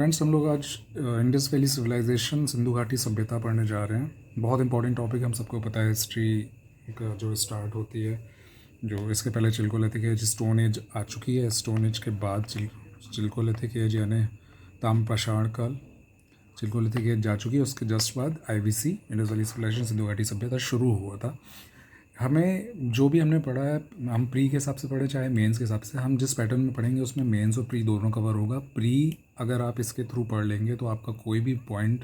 Friends, हम लोग आज इंडस वैली सिविलाइजेशन सिंधु घाटी सभ्यता पढ़ने जा रहे हैं। बहुत इंपॉर्टेंट टॉपिक, हम सबको पता है। हिस्ट्री का जो स्टार्ट होती है, जो इसके पहले चिलकोलिथिक एज, स्टोन एज आ चुकी है। स्टोन एज के बाद चिलकोलिथिक एज यानी ताम्रपाषाण काल, चिलकोलिथिक एज जा चुकी है। उसके जस्ट बाद IVC Indus valley civilization Sindhu घाटी सभ्यता शुरू हुआ था। हमें जो भी हमने पढ़ा है, हम प्री के हिसाब से पढ़े चाहे मेंस के हिसाब से, हम जिस पैटर्न में पढ़ेंगे उसमें मेंस और प्री दोनों कवर होगा। प्री अगर आप इसके थ्रू पढ़ लेंगे तो आपका कोई भी पॉइंट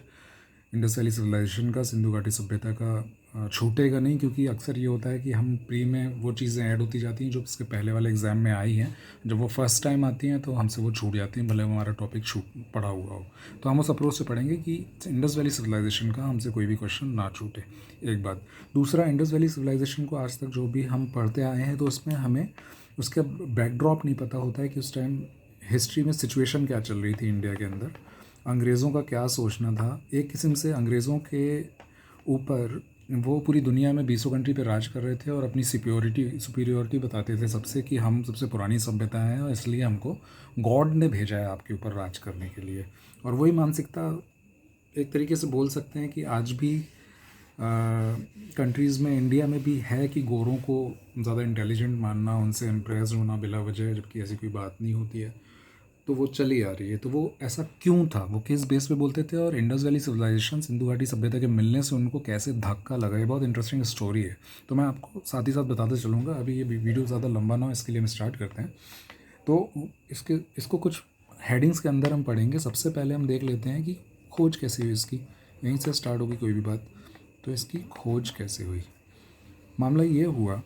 इंडस वैली सिविलाइजेशन का, सिंधु घाटी सभ्यता का छूटेगा नहीं, क्योंकि अक्सर ये होता है कि हम प्री में वो चीज़ें ऐड होती जाती हैं जो इसके पहले वाले एग्ज़ाम में आई हैं। जब वो फर्स्ट टाइम आती हैं तो हमसे वो छूट जाती हैं, भले हमारा टॉपिक छूट पड़ा हुआ हो। तो हम उस अप्रोच से पढ़ेंगे कि इंडस वैली सिविलाइजेशन का हमसे कोई भी क्वेश्चन ना छूटे, एक बात। दूसरा, इंडस वैली सिविलाइजेशन को आज तक जो भी हम पढ़ते आए हैं तो उसमें हमें उसका बैकड्रॉप नहीं पता होता है कि उस टाइम हिस्ट्री में सिचुएशन क्या चल रही थी इंडिया के अंदर, अंग्रेज़ों का क्या सोचना था। एक किस्म से अंग्रेज़ों के ऊपर वो पूरी दुनिया में 20 कंट्री पे राज कर रहे थे और अपनी सुपीरियोरिटी बताते थे सबसे कि हम सबसे पुरानी सभ्यता हैं और इसलिए हमको गॉड ने भेजा है आपके ऊपर राज करने के लिए। और वही मानसिकता एक तरीके से बोल सकते हैं कि आज भी कंट्रीज़ में, इंडिया में भी है कि गोरों को ज़्यादा इंटेलिजेंट मानना, उनसे इम्प्रेस होना बिला वजह, जबकि ऐसी कोई बात नहीं होती है। तो वो चली आ रही है। तो वो ऐसा क्यों था, वो किस बेस पे बोलते थे, और इंडस वैली सिविलाइजेशन सिंधु घाटी सभ्यता के मिलने से उनको कैसे धक्का लगा, ये बहुत इंटरेस्टिंग स्टोरी है। तो मैं आपको साथ ही साथ बताते चलूँगा। अभी ये वीडियो ज़्यादा लंबा ना हो, इसके लिए हम स्टार्ट करते हैं। तो इसको कुछ हेडिंग्स के अंदर हम पढ़ेंगे। सबसे पहले हम देख लेते हैं कि खोज कैसे हुई इसकी। यहीं से स्टार्ट होगी कोई भी बात। तो इसकी खोज कैसे हुई। मामला ये हुआ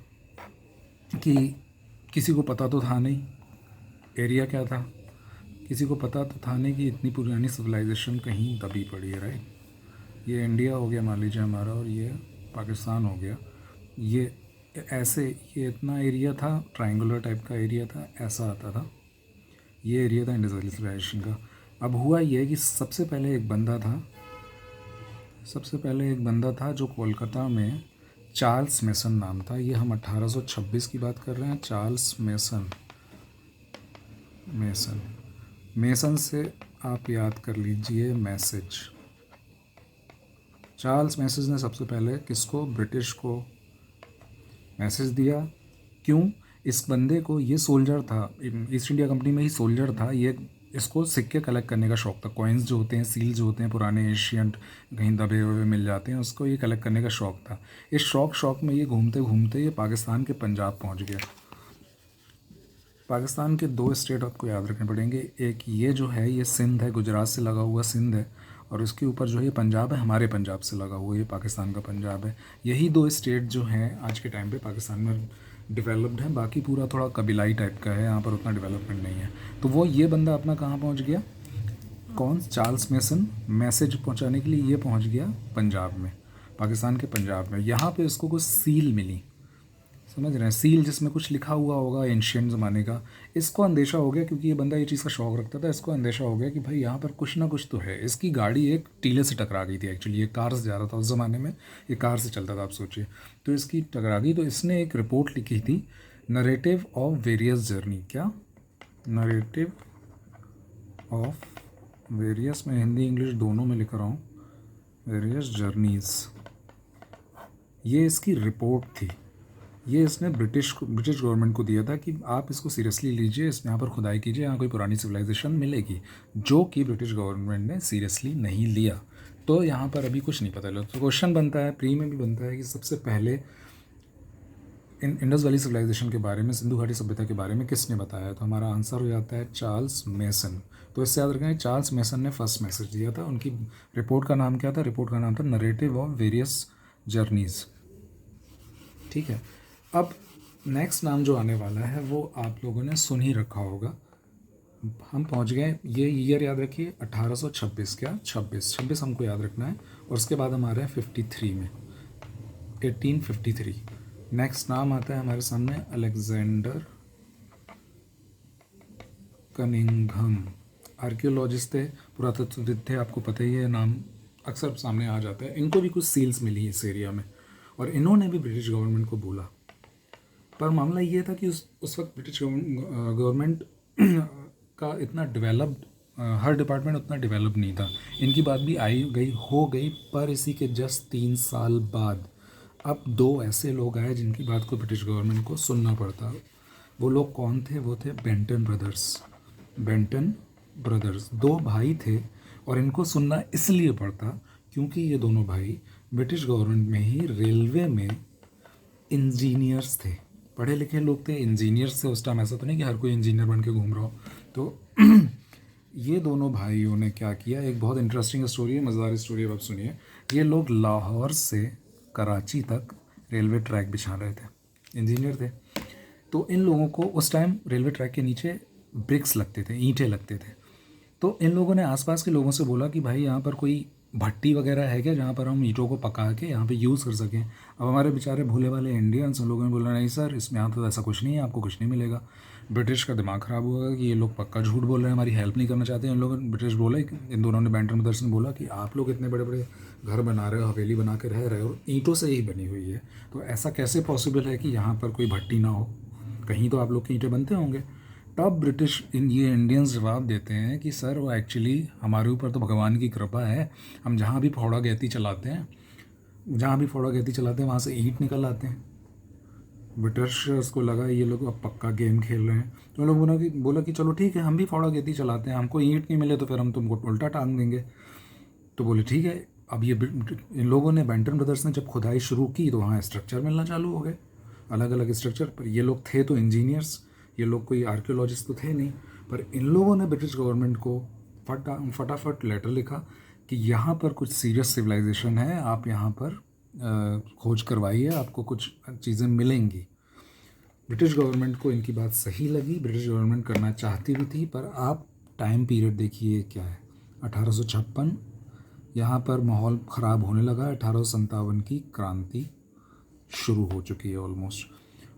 कि किसी को पता तो था नहीं एरिया क्या था, किसी को पता तो था नहीं कि इतनी पुरानी सिविलाइजेशन कहीं दबी पड़ी है, राइट। ये इंडिया हो गया मान लीजिए हमारा, और ये पाकिस्तान हो गया। ये ऐसे, ये इतना एरिया था, ट्रायंगुलर टाइप का एरिया था, ऐसा आता था। ये एरिया था इंडस वैली सिविलाइजेशन का। अब हुआ ये कि सबसे पहले एक बंदा था जो कोलकाता में, चार्ल्स मेसन नाम था। ये हम 1826 की बात कर रहे हैं। चार्ल्स मेसन से आप याद कर लीजिए मैसेज। चार्ल्स मैसेज ने सबसे पहले किसको, ब्रिटिश को मैसेज दिया। क्यों? इस बंदे को, ये सोल्जर था, ईस्ट इंडिया कंपनी में ही सोल्जर था ये। इसको सिक्के कलेक्ट करने का शौक था। कॉइन्स जो होते हैं, सील जो होते हैं पुराने एशियंट, कहीं दबे हुए मिल जाते हैं, उसको ये कलेक्ट करने का शौक था। इस शौक में ये घूमते घूमते ये पाकिस्तान के पंजाब पहुंच गया। पाकिस्तान के दो स्टेट आपको याद रखने पड़ेंगे। एक ये जो है, ये सिंध है, गुजरात से लगा हुआ सिंध है, और इसके ऊपर जो है ये पंजाब है, हमारे पंजाब से लगा हुआ, ये पाकिस्तान का पंजाब है। यही दो स्टेट जो हैं आज के टाइम पे पाकिस्तान में डेवलप्ड हैं। बाकी पूरा थोड़ा कबीलाई टाइप का है, यहाँ पर उतना डेवलपमेंट नहीं है। तो वो ये बंदा अपना कहाँ पहुँच गया, कौन, चार्ल्स मेसन, मैसेज पहुँचाने के लिए ये पहुँच गया पंजाब में, पाकिस्तान के पंजाब में। यहाँ पर इसको कुछ सील मिली, समझ रहे हैं, सील जिसमें कुछ लिखा हुआ होगा एंशियंट ज़माने का। इसको अंदेशा हो गया, क्योंकि ये बंदा ये चीज़ का शौक रखता था, इसको अंदेशा हो गया कि भाई यहाँ पर कुछ ना कुछ तो है। इसकी गाड़ी एक टीले से टकरा गई थी। एक्चुअली ये कार से जा रहा था, उस ज़माने में ये कार से चलता था, आप सोचिए। तो इसकी टकरा गई, तो इसने एक रिपोर्ट लिखी थी, नरेटिव ऑफ वेरियस जर्नी। क्या? नरेटिव ऑफ वेरियस, मैं हिंदी इंग्लिश दोनों में लिख रहा हूँ, वेरियस जर्नीज़। ये इसकी रिपोर्ट थी। ये इसने ब्रिटिश गवर्नमेंट को दिया था कि आप इसको सीरियसली लीजिए, इसमें यहाँ पर खुदाई कीजिए, यहाँ कोई पुरानी सिविलाइजेशन मिलेगी, जो कि ब्रिटिश गवर्नमेंट ने सीरियसली नहीं लिया। तो यहाँ पर अभी कुछ नहीं पता लगा। तो क्वेश्चन बनता है, प्री में भी बनता है, कि सबसे पहले इंडस वैली सिविलाइजेशन के बारे में, सिंधु घाटी सभ्यता के बारे में किसने बताया। तो हमारा आंसर हो जाता है चार्ल्स मेसन। तो इससे याद रखें, चार्ल्स मेसन ने फर्स्ट मैसेज दिया था। उनकी रिपोर्ट का नाम क्या था? रिपोर्ट का नाम था नरेटिव ऑफ वेरियस जर्नीज़। ठीक है। अब नेक्स्ट नाम जो आने वाला है वो आप लोगों ने सुन ही रखा होगा। हम पहुंच गए, ये ईयर याद रखिए, 1826। क्या? 26 हमको याद रखना है। और उसके बाद हम आ रहे हैं 53 में, 1853। नेक्स्ट नाम आता है हमारे सामने अलेक्जेंडर कनिंघम। आर्कियोलॉजिस्ट थे, पुरातत्वविद थे, आपको पता ही है, नाम अक्सर सामने आ जाता है। इनको भी कुछ सील्स मिली इस एरिया में, और इन्होंने भी ब्रिटिश गवर्नमेंट को बोला। पर मामला ये था कि उस वक्त ब्रिटिश गवर्नमेंट का इतना डेवलप्ड हर डिपार्टमेंट उतना डेवलप नहीं था। इनकी बात भी आई गई हो गई, पर इसी के जस्ट 3 साल बाद अब दो ऐसे लोग आए जिनकी बात को ब्रिटिश गवर्नमेंट को सुनना पड़ता। वो लोग कौन थे? वो थे बेंटन ब्रदर्स। बेंटन ब्रदर्स दो भाई थे, और इनको सुनना इसलिए पड़ता क्योंकि ये दोनों भाई ब्रिटिश गवर्नमेंट में ही रेलवे में इंजीनियर्स थे, पढ़े लिखे लोग थे, इंजीनियर्स थे। उस टाइम ऐसा तो नहीं कि हर कोई इंजीनियर बन के घूम रहा हो। तो ये दोनों भाइयों ने क्या किया, एक बहुत इंटरेस्टिंग स्टोरी है, मज़ेदार स्टोरी है, अब सुनिए। ये लोग लाहौर से कराची तक रेलवे ट्रैक बिछा रहे थे, इंजीनियर थे। तो इन लोगों को उस टाइम रेलवे ट्रैक के नीचे ब्रिक्स लगते थे, ईंटें लगते थे। तो इन लोगों ने आसपास के लोगों से बोला कि भाई यहाँ पर कोई भट्टी वगैरह है क्या जहाँ पर हम ईंटों को पका के यहाँ पे यूज़ कर सकें। अब हमारे बेचारे भोले वाले इंडियंस, उन लोगों ने बोला नहीं सर, इसमें यहाँ तो ऐसा कुछ नहीं है, आपको कुछ नहीं मिलेगा। ब्रिटिश का दिमाग ख़राब हुआ कि ये लोग पक्का झूठ बोल रहे हैं, हमारी हेल्प नहीं करना चाहते हैं। इन लोगों ने, ब्रिटिश बोला, इन दोनों ने, बेंटन ब्रदर्स ने बोला कि आप लोग इतने बड़े बड़े घर बना रहे हो, हवेली बना के रह रहे हो, और ईंटों से ही बनी हुई है, तो ऐसा कैसे पॉसिबल है कि यहाँ पर कोई भट्टी ना हो, कहीं तो आप लोग के ईंटें बनते होंगे। तब ब्रिटिश ये इंडियंस जवाब देते हैं कि सर वो एक्चुअली हमारे ऊपर तो भगवान की कृपा है, हम जहाँ भी फौड़ा गहती चलाते हैं, वहाँ से ईंट निकल आते हैं। ब्रिटिशर्स को लगा ये लोग अब पक्का गेम खेल रहे हैं, तो लोग बोला कि चलो ठीक है, हम भी फौड़ा गहती चलाते हैं, हमको ईंट नहीं मिले तो फिर हम तुमको उल्टा टांग देंगे। तो बोले ठीक है। अब ये इन लोगों ने, बेंटन ब्रदर्स ने जब खुदाई शुरू की तो वहाँ स्ट्रक्चर मिलना चालू हो गए, अलग अलग स्ट्रक्चर। पर ये लोग थे तो इंजीनियर्स, ये लोग कोई आर्कियोलॉजिस्ट तो थे नहीं। पर इन लोगों ने ब्रिटिश गवर्नमेंट को फटाफट लेटर लिखा कि यहाँ पर कुछ सीरियस सिविलाइजेशन है, आप यहाँ पर खोज करवाइए, आपको कुछ चीज़ें मिलेंगी। ब्रिटिश गवर्नमेंट को इनकी बात सही लगी, ब्रिटिश गवर्नमेंट करना चाहती भी थी। पर आप टाइम पीरियड देखिए क्या है, 1856, यहाँ पर माहौल ख़राब होने लगा। 1857 की क्रांति शुरू हो चुकी है ऑलमोस्ट,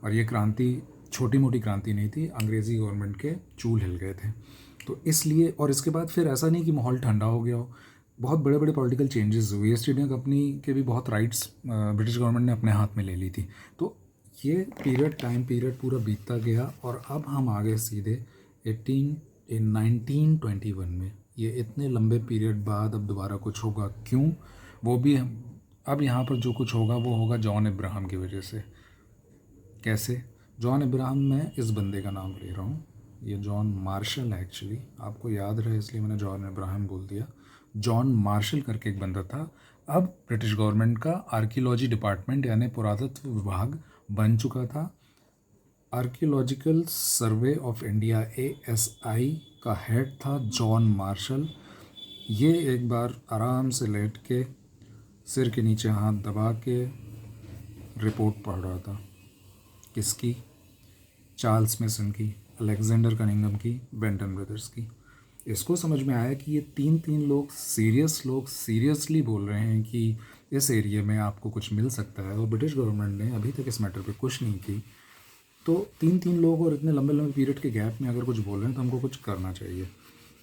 और ये क्रांति छोटी मोटी क्रांति नहीं थी, अंग्रेज़ी गवर्नमेंट के चूल हिल गए थे। तो इसलिए, और इसके बाद फिर ऐसा नहीं कि माहौल ठंडा हो गया हो, बहुत बड़े बड़े पॉलिटिकल चेंजेस हुए। ईस्ट इंडिया कंपनी के भी बहुत राइट्स ब्रिटिश गवर्नमेंट ने अपने हाथ में ले ली थी। तो ये टाइम पीरियड पूरा बीतता गया, और अब हम आ गए सीधे 1921 में। ये इतने लंबे पीरियड बाद अब दोबारा कुछ होगा, क्यों? वो भी अब यहाँ पर जो कुछ होगा वो होगा जॉन इब्राहम की वजह से। कैसे? जॉन इब्राहम, मैं इस बंदे का नाम ले रहा हूँ, ये जॉन मार्शल है एक्चुअली, आपको याद रहे इसलिए मैंने जॉन इब्राहम बोल दिया। जॉन मार्शल करके एक बंदा था। अब ब्रिटिश गवर्नमेंट का आर्कियोलॉजी डिपार्टमेंट यानी पुरातत्व विभाग बन चुका था। Archaeological survey of India ASI का हेड था जॉन मार्शल। ये एक बार आराम से लेट के सिर के नीचे हाथ दबा के रिपोर्ट पढ़ रहा था। किसकी? चार्ल्स मेसन की, अलेक्जेंडर कनिंघम की, बेंटन ब्रदर्स की। इसको समझ में आया कि ये तीन लोग सीरियसली बोल रहे हैं कि इस एरिया में आपको कुछ मिल सकता है, और ब्रिटिश गवर्नमेंट ने अभी तक इस मैटर पे कुछ नहीं की। तो तीन लोग और इतने लंबे लंबे पीरियड के गैप में अगर कुछ बोल रहे हैं तो हमको कुछ करना चाहिए।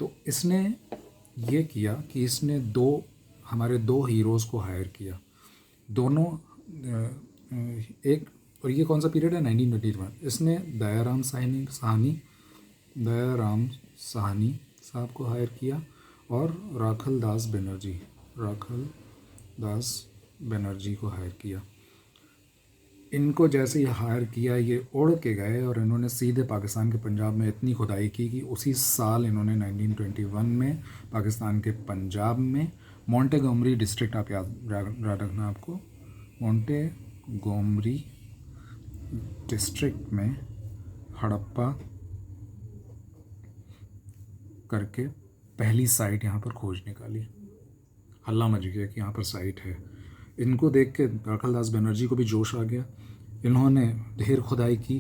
तो इसने ये किया कि इसने हमारे दो हीरोज़ को हायर किया। दोनों एक, और ये कौन सा पीरियड है? 1921। इसने दयाराम साहनी साहब को हायर किया, और राखल दास बनर्जी को हायर किया। इनको जैसे ही हायर किया, ये उड़ के गए और इन्होंने सीधे पाकिस्तान के पंजाब में इतनी खुदाई की कि उसी साल इन्होंने 1921 में पाकिस्तान के पंजाब में मोंटेगोमरी डिस्ट्रिक्ट, आप याद रखना आपको, मोंटेगोमरी डिस्ट्रिक्ट में हड़प्पा करके पहली साइट यहाँ पर खोज निकाली। हल्ला मच गया कि यहाँ पर साइट है। इनको देख के राखलदास बनर्जी को भी जोश आ गया। इन्होंने ढेर खुदाई की।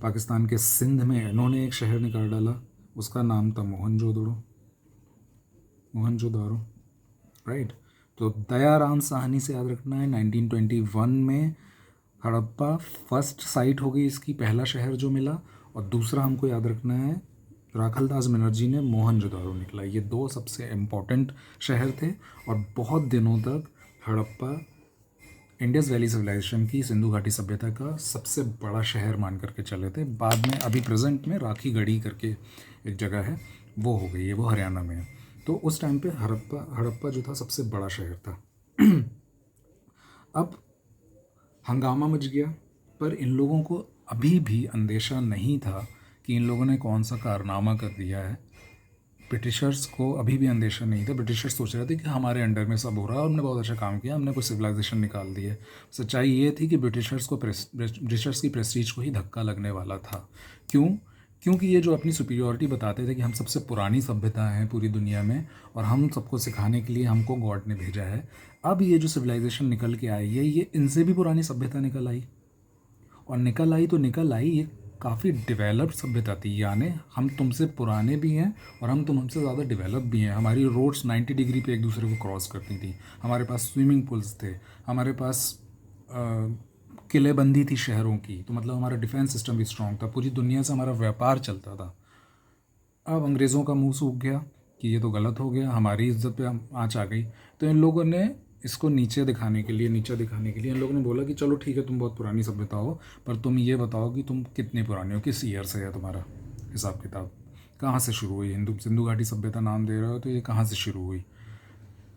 पाकिस्तान के सिंध में इन्होंने एक शहर निकाल डाला, उसका नाम था मोहनजोदारो, राइट। तो दयाराम साहनी से याद रखना है, 1921 में हड़प्पा फर्स्ट साइट हो गई इसकी, पहला शहर जो मिला। और दूसरा हमको याद रखना है, राखलदास बनर्जी ने मोहनजोदारो निकला। ये दो सबसे इम्पॉर्टेंट शहर थे, और बहुत दिनों तक हड़प्पा इंडस वैली सिविलाइजेशन की, सिंधु घाटी सभ्यता का सबसे बड़ा शहर मान करके चले थे। बाद में, अभी प्रेजेंट में राखीगढ़ी करके एक जगह है, वो हो गई है, वो हरियाणा में है। तो उस टाइम पे हड़प्पा हड़प्पा जो था सबसे बड़ा शहर था। अब हंगामा मच गया, पर इन लोगों को अभी भी अंदेशा नहीं था कि इन लोगों ने कौन सा कारनामा कर दिया है। ब्रिटिशर्स को अभी भी अंदेशा नहीं था। ब्रिटिशर्स सोच रहे थे कि हमारे अंडर में सब हो रहा है और हमने बहुत अच्छा काम किया, हमने कोई सिविलाइजेशन निकाल दी है। सच्चाई ये थी कि ब्रिटिशर्स की प्रेस्टीज को ही धक्का लगने वाला था। क्यों? क्योंकि ये जो अपनी सुपीरियॉरिटी बताते थे कि हम सबसे पुरानी सभ्यता हैं पूरी दुनिया में और हम सबको सिखाने के लिए हमको गॉड ने भेजा है। अब ये जो सिविलाइजेशन निकल के आई है, ये इनसे भी पुरानी सभ्यता निकल आई, और निकल आई तो निकल आई, ये काफ़ी डेवलप्ड सभ्यता थी। यानी हम तुमसे पुराने भी हैं और हम तुमसे ज़्यादा डेवलप भी हैं। हमारी रोड्स 90 डिग्री पे एक दूसरे को क्रॉस करती थी, हमारे पास स्विमिंग पूल्स थे, हमारे पास किलेबंदी थी शहरों की, तो मतलब हमारा डिफेंस सिस्टम भी स्ट्रॉन्ग था, पूरी दुनिया से हमारा व्यापार चलता था। अब अंग्रेज़ों का मुंह सूख गया कि ये तो गलत हो गया, हमारी इज्जत पे आँच आ गई। तो इन लोगों ने इसको नीचा दिखाने के लिए इन लोगों ने बोला कि चलो ठीक है, तुम बहुत पुरानी सभ्यता हो, पर तुम ये बताओ कि तुम कितने पुराने हो, किस ईयर से है तुम्हारा हिसाब किताब, कहाँ से शुरू हुई। सिंधु घाटी सभ्यता नाम दे रहे हो, तो ये कहाँ से शुरू हुई।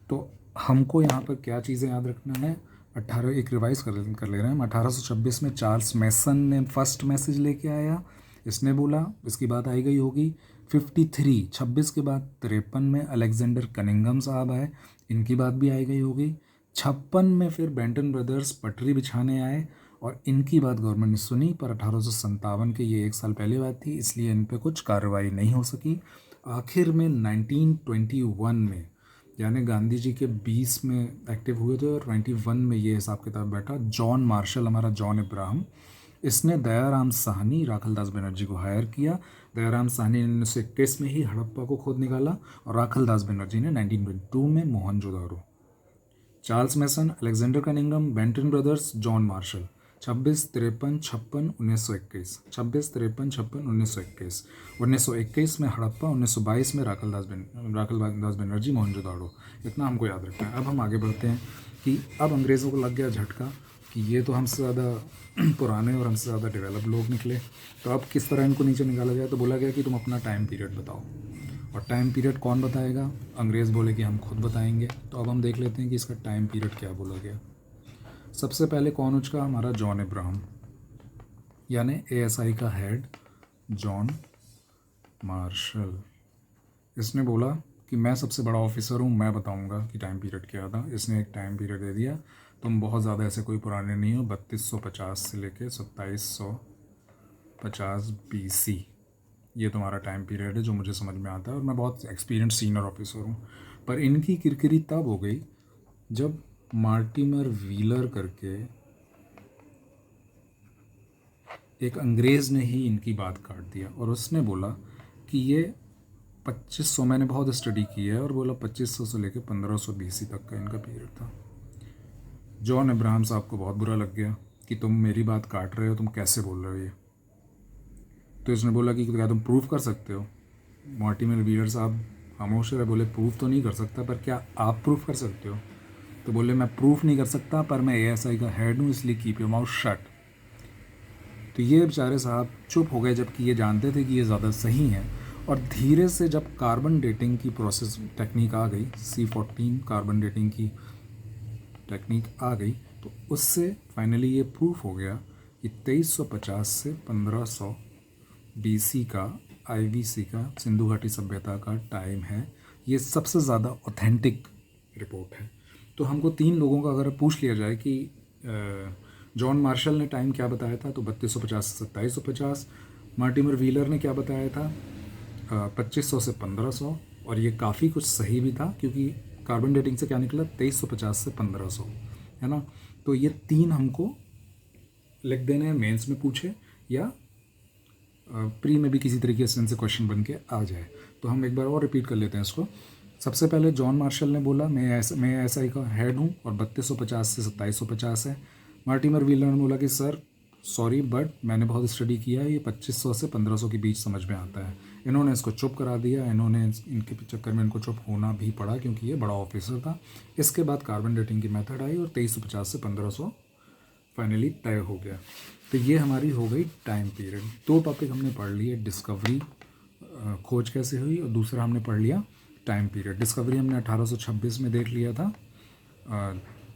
तो हमको यहाँ पर क्या चीज़ें याद रखना है। एक रिवाइज कर ले रहे हैं हम। 1826 में चार्ल्स मैसन ने फर्स्ट मैसेज लेके आया, इसने बोला, इसकी बात आई गई होगी। 26 के बाद 53 में अलेक्जेंडर कनिंगम साहब आए, इनकी बात भी आई गई होगी। 56 में फिर बेंटन ब्रदर्स पटरी बिछाने आए और इनकी बात गवर्नमेंट ने सुनी, पर 1857 के, ये एक साल पहले बात थी, इसलिए इन पर कुछ कार्रवाई नहीं हो सकी। आखिर में 1921 में, यानी गांधी जी के 20 में एक्टिव हुए थे और 21 में ये हिसाब किताब बैठा। जॉन मार्शल, हमारा जॉन इब्राहम, इसने दयाराम साहनी, राखलदास बनर्जी को हायर किया। दयाराम साहनी ने 1921 में ही हड़प्पा को खोद निकाला और राखलदास बनर्जी ने 1922 में Mohenjodaro. Charles Masson, Alexander Cunningham, Burton brothers, John Marshall. 26, 53, 56, 1921। 26, 53, 56, 1921। 1921 में हड़प्पा, 1922 में राखलदास बनर्जी, मोहनजोदाड़ो। इतना हमको याद रखना है। अब हम आगे बढ़ते हैं कि अब अंग्रेज़ों को लग गया झटका कि ये तो हमसे ज़्यादा पुराने और हमसे ज़्यादा डेवलप लोग निकले, तो अब किस तरह इनको नीचे निकाला जाए। तो बोला गया कि तुम अपना टाइम पीरियड बताओ। और टाइम पीरियड कौन बताएगा? अंग्रेज़ बोले कि हम खुद बताएंगे। तो अब हम देख लेते हैं कि इसका टाइम पीरियड क्या बोला गया। सबसे पहले कौन उचका? हमारा जॉन इब्राहम, यानी एएसआई का हेड जॉन मार्शल। इसने बोला कि मैं सबसे बड़ा ऑफिसर हूँ, मैं बताऊँगा कि टाइम पीरियड क्या था। इसने एक टाइम पीरियड दे दिया, तुम बहुत ज़्यादा ऐसे कोई पुराने नहीं हो, 3250 से लेके 2750 BC, ये तुम्हारा टाइम पीरियड है जो मुझे समझ में आता है, और मैं बहुत एक्सपीरियंस सीनियर ऑफिसर हूँ। पर इनकी किरकिरी तब हो गई जब मार्टिमर व्हीलर करके एक अंग्रेज़ ने ही इनकी बात काट दिया और उसने बोला कि ये 2500, मैंने बहुत स्टडी की है, और बोला 2500 से लेकर 1500 BC तक का इनका पीरियड था। जॉन इब्राहम साहब को बहुत बुरा लग गया कि तुम मेरी बात काट रहे हो, तुम कैसे बोल रहे हो ये। तो इसने बोला कि क्या तुम प्रूफ कर सकते हो? मार्टिमर व्हीलर साहब खामोश रहे, बोले प्रूफ तो नहीं कर सकता, पर क्या आप प्रूफ कर सकते हो? तो बोले मैं प्रूफ नहीं कर सकता, पर मैं एएसआई का हेड हूँ, इसलिए कीप योर माउथ शट। तो ये बेचारे साहब चुप हो गए, जबकि ये जानते थे कि ये ज़्यादा सही है। और धीरे से जब कार्बन डेटिंग की प्रोसेस टेक्निक आ गई, C14 कार्बन डेटिंग की टेक्निक आ गई, तो उससे फाइनली ये प्रूफ हो गया कि 2350 से 1500 BC का IVC का सिंधु घाटी सभ्यता का टाइम है। ये सबसे ज़्यादा ऑथेंटिक रिपोर्ट है। तो हमको 3 लोगों का अगर पूछ लिया जाए कि जॉन मार्शल ने टाइम क्या बताया था, तो 3250 से 2750। मार्टिमर व्हीलर ने क्या बताया था? 2500 से 1500, और ये काफ़ी कुछ सही भी था, क्योंकि कार्बन डेटिंग से क्या निकला? 2350 से 1500, है ना। तो ये 3 हमको लिख देने हैं, मेंस में पूछे या प्री में भी किसी तरीके से इनसे क्वेश्चन बन के आ जाए। तो हम एक बार और रिपीट कर लेते हैं इसको। सबसे पहले जॉन मार्शल ने बोला मैं एएसआई का हेड हूँ और 3250 से 2750 है। मार्टिमर व्हीलर ने बोला कि सर सॉरी, बट मैंने बहुत स्टडी किया है, ये 2500 से 1500 के बीच समझ में आता है। इन्होंने इसको चुप करा दिया, इनके चक्कर में इनको चुप होना भी पड़ा, क्योंकि ये बड़ा ऑफिसर था। इसके बाद कार्बन डेटिंग की मेथड आई और 2350 से 1500 फाइनली तय हो गया। तो ये हमारी हो गई टाइम पीरियड। 2 टॉपिक हमने पढ़ लिए, डिस्कवरी खोज कैसे हुई, और दूसरा हमने पढ़ लिया टाइम पीरियड। डिस्कवरी हमने 1826 में देख लिया था।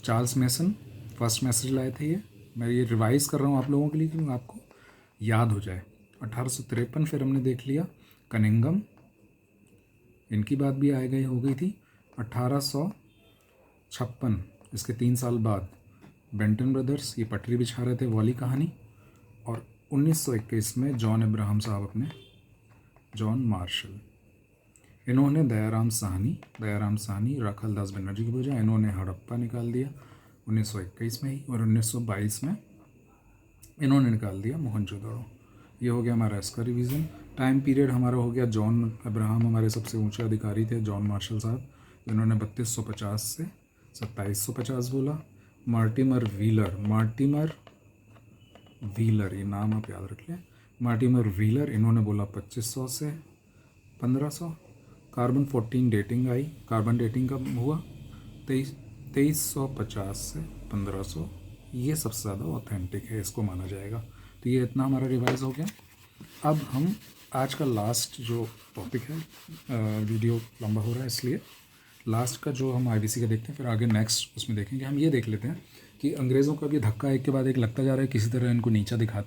चार्ल्स मैसन फर्स्ट मैसेज लाए थे। ये मैं ये रिवाइज़ कर रहा हूँ आप लोगों के लिए क्योंकि आपको याद हो जाए। 1853 फिर हमने देख लिया कनिंगम, इनकी बात भी आ गई हो गई थी। 1856 इसके 3 साल बाद बेंटन ब्रदर्स ये पटरी बिछा रहे थे, वाली कहानी। और 1921 में जॉन अब्राहम साहब अपने जॉन मार्शल, इन्होंने दयाराम साहनी राखाल दास बनर्जी की बजाय इन्होंने हड़प्पा निकाल दिया 1921 में ही। और 1922 में इन्होंने निकाल दिया मोहनजोदड़ो। ये हो गया हमारा इसका रिवीजन। टाइम पीरियड हमारा हो गया, जॉन अब्राहम हमारे सबसे ऊंचे अधिकारी थे, जॉन मार्शल साहब, इन्होंने 3250 से 2750 बोला। मार्टिमर व्हीलर ये नाम आप याद रख लें, मार्टिमर व्हीलर, इन्होंने बोला 2500 से 1500। कार्बन 14 डेटिंग आई, कार्बन डेटिंग कब हुआ, 2350 से 1500। ये सबसे ज़्यादा ऑथेंटिक है, इसको माना जाएगा। तो ये इतना हमारा रिवाइज हो गया। अब हम आज का लास्ट जो टॉपिक है, वीडियो लंबा हो रहा है इसलिए लास्ट का जो हम आईबीसी का देखते हैं, फिर आगे नेक्स्ट उसमें देखेंगे। हम ये देख लेते हैं कि अंग्रेज़ों का भी धक्का एक के बाद एक लगता जा रहा है, किसी तरह इनको नीचा दिखा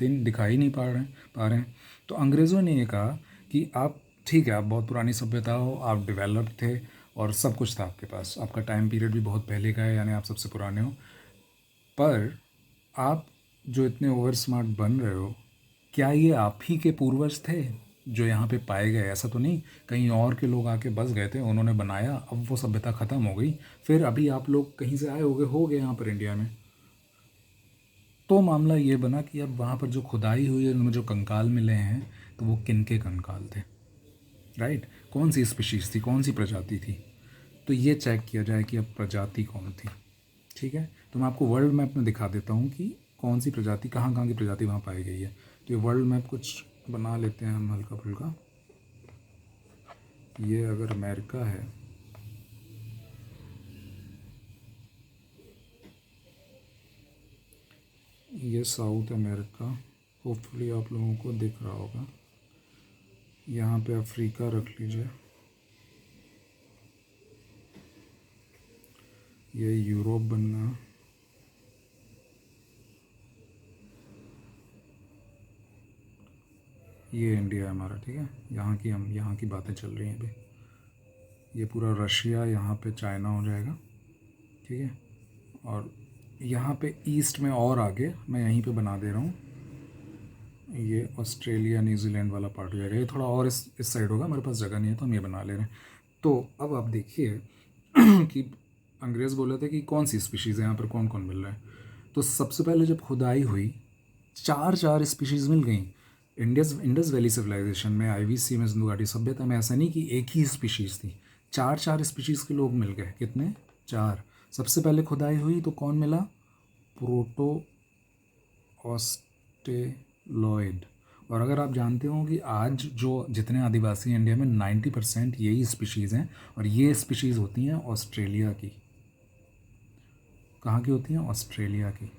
ही नहीं पा रहे हैं। तो अंग्रेज़ों ने ये कहा कि आप ठीक है, आप बहुत पुरानी सभ्यता हो, आप डेवलप थे और सब कुछ था आपके पास, आपका टाइम पीरियड भी बहुत पहले का है, यानी आप सबसे पुराने हो, पर आप जो इतने ओवर स्मार्ट बन रहे हो, क्या ये आप ही के पूर्वज थे जो यहाँ पे पाए गए? ऐसा तो नहीं कहीं और के लोग आके बस गए थे, उन्होंने बनाया, अब वो सभ्यता ख़त्म हो गई, फिर अभी आप लोग कहीं से आए हो गए यहाँ पर इंडिया में। तो मामला ये बना कि अब वहाँ पर जो खुदाई हुई है, उनमें जो कंकाल मिले हैं, तो वो किन के कंकाल थे, राइट? कौन सी स्पीशीज़ थी, कौन सी प्रजाति थी, तो ये चेक किया जाए कि अब प्रजाति कौन थी। ठीक है, तो मैं आपको वर्ल्ड मैप में दिखा देता हूँ कि कौन सी प्रजाति, कहाँ की प्रजाति वहाँ पाई गई है। तो ये वर्ल्ड मैप कुछ बना लेते हैं हम हल्का फुल्का। ये अगर अमेरिका है, ये साउथ अमेरिका, होपफुली आप लोगों को दिख रहा होगा। यहाँ पे अफ्रीका रख लीजिए, ये यूरोप बनना, ये इंडिया है हमारा। ठीक है, यहाँ की बातें चल रही हैं अभी। ये पूरा रशिया, यहाँ पे चाइना हो जाएगा। ठीक है, और यहाँ पे ईस्ट में और आगे मैं यहीं पे बना दे रहा हूँ, ये ऑस्ट्रेलिया न्यूजीलैंड वाला पार्ट हो जाएगा। ये थोड़ा और इस साइड होगा, हमारे पास जगह नहीं है तो हम ये बना ले रहे हैं। तो अब आप देखिए कि अंग्रेज़ बोले थे कि कौन सी स्पीशीज़ है यहाँ पर, कौन कौन मिल रहा है। तो सबसे पहले जब खुदाई हुई, चार स्पीशीज़ मिल गई। इंडस वैली सिविलाइजेशन में, आईवीसी में, सिंधु घाटी सभ्यता में ऐसा नहीं कि एक ही स्पीशीज़ थी, चार स्पीशीज़ के लोग मिल गए। कितने? 4। सबसे पहले खुदाई हुई तो कौन मिला? Proto Australoid. और अगर आप जानते हो कि आज जो जितने आदिवासी हैं इंडिया में, 90% यही स्पीशीज़ हैं, और ये स्पीशीज़ होती हैं ऑस्ट्रेलिया की। कहाँ की होती हैं? ऑस्ट्रेलिया की।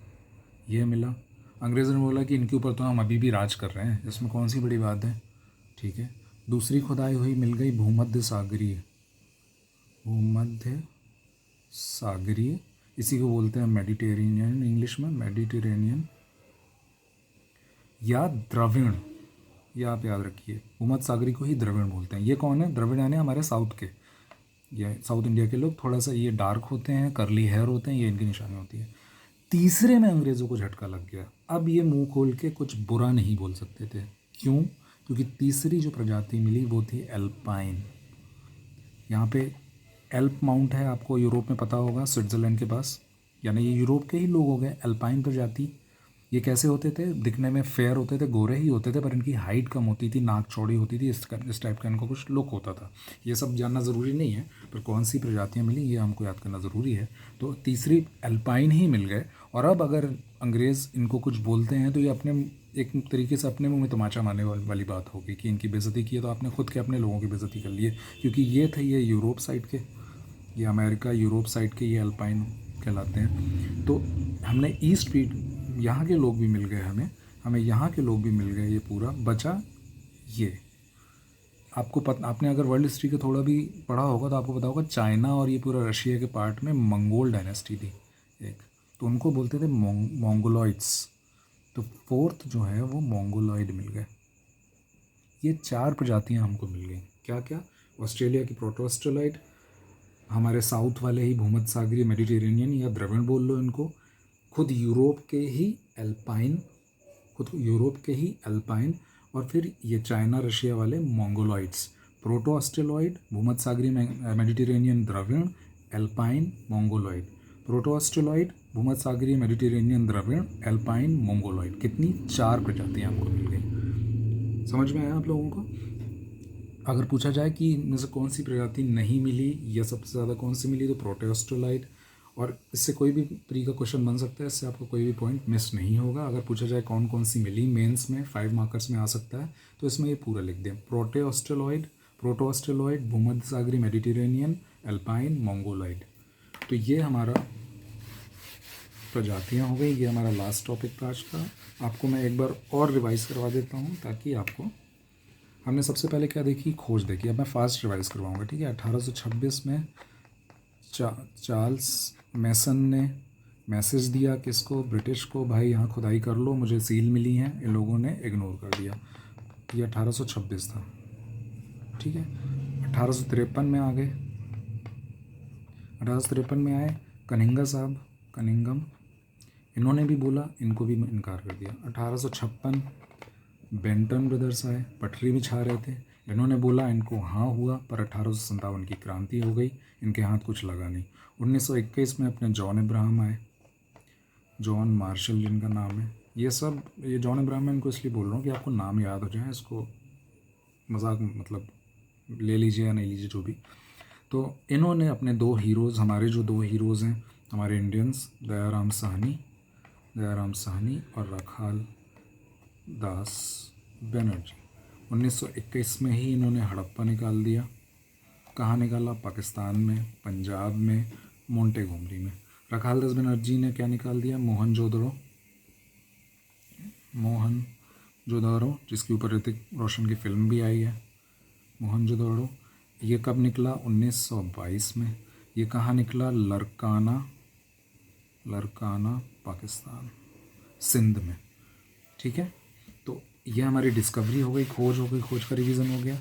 ये मिला। अंग्रेज़ों ने बोला कि इनके ऊपर तो हम अभी भी राज कर रहे हैं, इसमें कौन सी बड़ी बात है। ठीक है, दूसरी खुदाई हुई, मिल गई भूमध्य सागरीय, इसी को बोलते हैं मेडिटेरेनियन, इंग्लिश में मेडिटेरेनियन या द्रविड़, ये आप याद रखिए, भूमध्य सागरी को ही द्रविड़ बोलते हैं। ये कौन है? द्रविड़ यानी हमारे साउथ के, ये साउथ इंडिया के लोग, थोड़ा सा ये डार्क होते हैं, करली हेयर होते हैं, ये इनकी निशानी होती है। तीसरे में अंग्रेज़ों को झटका लग गया। अब ये मुंह खोल के कुछ बुरा नहीं बोल सकते थे। क्यों? क्योंकि तीसरी जो प्रजाति मिली वो थी एल्पाइन। यहाँ पे एल्प माउंट है, आपको यूरोप में पता होगा, स्विट्ज़रलैंड के पास, यानी ये यूरोप के ही लोग हो गए। एल्पाइन प्रजाति, ये कैसे होते थे? दिखने में फेयर होते थे, गोरे ही होते थे, पर इनकी हाइट कम होती थी, नाक चौड़ी होती थी, इस टाइप का इनको कुछ लुक होता था। ये सब जानना ज़रूरी नहीं है, पर कौन सी प्रजातियाँ मिली ये हमको याद करना ज़रूरी है। तो तीसरी एल्पाइन ही मिल गए। और अब अगर अंग्रेज़ इनको कुछ बोलते हैं तो ये अपने एक तरीके से अपने मुंह में तमाचा मारने वाली बात होगी कि इनकी बेइज्जती की है, तो आपने खुद के अपने लोगों की बेइज्जती कर ली है। क्योंकि ये थे ये यूरोप साइड के, ये अमेरिका यूरोप साइड के, ये अल्पाइन कहलाते हैं। तो हमने ईस्ट भी, यहाँ के लोग भी मिल गए, हमें यहाँ के लोग भी मिल गए, ये पूरा बचा ये। आपने अगर वर्ल्ड हिस्ट्री का थोड़ा भी पढ़ा होगा तो आपको पता होगा चाइना और ये पूरा रशिया के पार्ट में मंगोल डायनेस्टी थी एक, तो उनको बोलते थे मोंगोलॉइड्स। तो फोर्थ जो है वो मोंगोलॉइड मिल गए। ये 4 प्रजातियां हमको मिल गई। क्या क्या? ऑस्ट्रेलिया की प्रोटोस्टेरॉइड, हमारे साउथ वाले ही भूमध्य सागरीय मेडिटेरेनियन या द्रविड़ बोल लो इनको, खुद यूरोप के ही एल्पाइन, और फिर ये चाइना रशिया वाले मोंगोलॉइड्स। प्रोटो ऑस्ट्रेलॉइड, भूमध्य सागरीय Mediterranean Dravid, alpine, mongoloid. Proto australoid, भूमध्य सागरीय मेडिटेरेनियन द्रविड़, एल्पाइन, मोंगोलॉइड। कितनी? 4 प्रजातियाँ हमको मिल गई। समझ में आया आप लोगों को? अगर पूछा जाए कि इनमें से कौन सी प्रजाति नहीं मिली या सबसे ज़्यादा कौन सी मिली, तो प्रोटेस्टोलाइट। और इससे कोई भी प्री का क्वेश्चन बन सकता है, इससे आपको कोई भी पॉइंट मिस नहीं होगा। अगर पूछा जाए कौन कौन सी मिली मेंस में 5 मार्कर्स में आ सकता है, तो इसमें ये पूरा लिख दें। प्रोटो ऑस्ट्रेलॉइड, भूमध्य सागरीय मेडिटेरेनियन, एल्पाइन, मोंगोलॉइड। तो ये हमारा प्रजातियाँ हो गई। ये हमारा लास्ट टॉपिक था आज का। आपको मैं एक बार और रिवाइज़ करवा देता हूँ ताकि आपको, हमने सबसे पहले क्या देखी? खोज देखी। अब मैं फास्ट रिवाइज़ करवाऊँगा, ठीक है। 1826 में चार्ल्स मैसन ने मैसेज दिया किसको? ब्रिटिश को, भाई यहाँ खुदाई कर लो, मुझे सील मिली हैं। इन लोगों ने इग्नोर कर दिया। ये 1826 था, ठीक है। 1853 में आ गए। 1853 में आए कनिंगम, इन्होंने भी बोला, इनको भी इनकार कर दिया। 1856 बेंटन ब्रदर्स आए, पटरी बिछा रहे थे, इन्होंने बोला, इनको हाँ हुआ, पर 1857 की क्रांति हो गई, इनके हाथ कुछ लगा नहीं। 1921 में अपने जॉन अब्राहम आए, जॉन मार्शल जिनका नाम है। ये जॉन अब्राहम मैं इनको इसलिए बोल रहा हूँ कि आपको नाम याद हो जाए, इसको मजाक मतलब ले लीजिए या नहीं लीजिए जो भी। तो इन्होंने अपने 2 हीरोज़, हमारे जो 2 हीरोज़ हैं हमारे इंडियंस, दयाराम साहनी और रखाल दास बनर्जी, 1921 में ही इन्होंने हड़प्पा निकाल दिया। कहाँ निकाला? पाकिस्तान में, पंजाब में, मोंटेगोमरी में। रखाल दास बनर्जी ने क्या निकाल दिया? मोहनजोदड़ो, जिसके ऊपर ऋतिक रोशन की फिल्म भी आई है, मोहनजोदड़ो। ये कब निकला? 1922 में। ये कहाँ निकला? लरकाना पाकिस्तान, सिंध में, ठीक है। तो ये हमारी डिस्कवरी हो गई, खोज हो गई, खोज का रिवीजन हो गया।